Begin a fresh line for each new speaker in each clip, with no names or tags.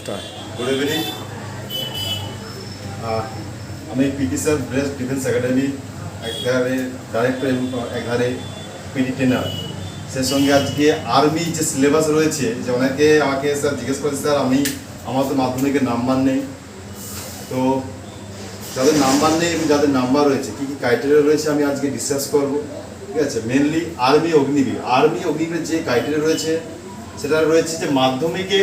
Start.
Good evening. আমি PT sir Best Defence Academy একধারে director এবং একধারে পিটি ট্রেনার। সে সঙ্গে আজকে আর্মি যে সিলেবাস রয়েছে, যে অনেকে আমাকে স্যার জিজ্ঞেস করেছে, স্যার আমার তো মাধ্যমিকের নাম্বার নেই, তো যাদের নাম্বার নেই এবং যাদের নাম্বার রয়েছে কী কী ক্রাইটেরিয়া রয়েছে আমি আজকে ডিসকাস করব। ঠিক আছে, মেনলি আর্মি অগ্নিবীর যে ক্রাইটেরিয়া রয়েছে সেটা রয়েছে যে মাধ্যমিকে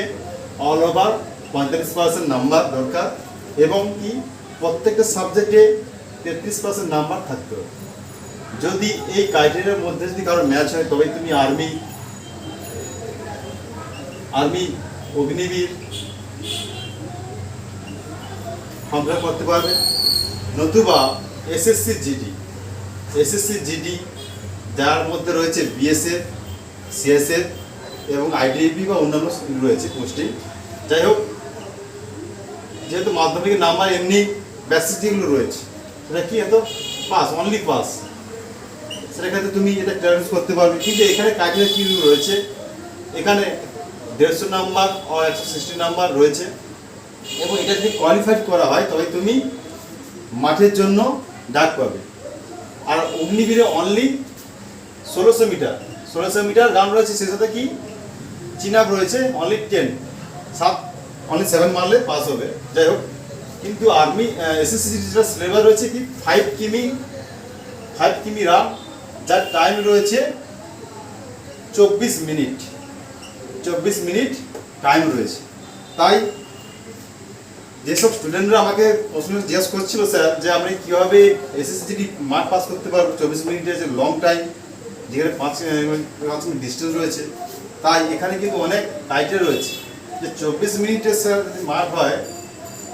অল ওভার 45% নাম্বার দরকার এবং কি প্রত্যেকটা সাবজেক্টে 33% নাম্বার থাকতে হবে। যদি এই ক্রাইটেরিয়ার মধ্যে যদি কারোর ম্যাচ হয় তবেই তুমি army Agniveer form fill up করতে পারবে, নতুবা এসএসসি জিডি যার মধ্যে রয়েছে বিএসএফ, সিএসএফ এবং আইডিএপি বা অন্যান্য রয়েছে পোস্টিং। যাই হোক, যেহেতু মাধ্যমিকের নাম্বার এমনি বেসিক যেগুলো রয়েছে সেটা কি এত পাস, অনলি পাস, সেটা ক্ষেত্রে তুমি এটা ক্লিয়ারেন্স করতে পারবে। কিন্তু এখানে ক্রাইটেরিয়া কী রয়েছে, এখানে 150 নাম্বার ও 160 নাম্বার রয়েছে এবং এটা যদি কোয়ালিফাইড করা হয় তবে তুমি মাঠের জন্য ডাক পাবে। আর অগ্নিবীরে অনলি 1600 মিটার রান রয়েছে, সে সাথে কি চিনাপ রয়েছে অনলি 10, অনলি 7 মারলে পাস হবে। যাই হোক, কিন্তু আর্মি এসএসসি যেটা সিলেবাস রয়েছে কি 5 কিমি রান, যার টাইম রয়েছে 24 মিনিট টাইম রয়েছে। তাই যেসব স্টুডেন্টরা আমাকে প্রশ্ন জিজ্ঞেস করছিল, স্যার যে আমরা কীভাবে এসএসসি মাঠ পাস করতে পারবো 24 মিনিটে, যে লং টাইম, যেখানে 5 মিনিট ডিস্টেন্স রয়েছে, তাই এখানে কিন্তু অনেক ক্রাইটেরিয়া রয়েছে যে 24 মিনিটে স্যার যদি মাঠ হয়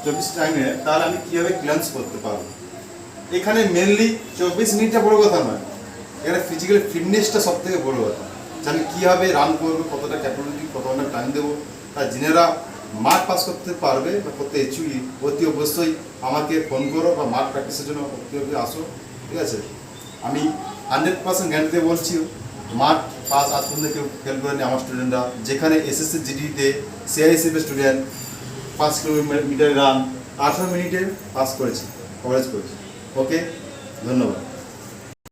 24 টাইমে, তাহলে আমি কীভাবে ক্লিয়ারেন্স করতে পারবো। এখানে মেনলি 24 মিনিটটা বড় কথা নয়, এখানে ফিজিক্যাল ফিটনেসটা সব থেকে বড় কথা, যে আমি কীভাবে রান করবো, কতটা ক্যাপাবিলিটি, কতটা টাইম দেবো। আর যিনারা মাঠ পাস করতে পারবে বা করতে ইচ্ছুক অতি অবশ্যই আমাকে ফোন করো বা মাঠ প্র্যাকটিসের জন্য অতি আসো। ঠিক আছে, আমি 100% গ্যারান্টি দিয়ে বলছি, মাঠ পাস আজ পর্যন্ত কেউ ফেল করেনি আমার স্টুডেন্টরা। যেখানে এসএসসি জিডিতে সিআইএসএফ স্টুডেন্ট 5 কিলোমিটার রান 18 মিনিটে পাস করেছি, কভারেজ করেছি। ওকে, ধন্যবাদ।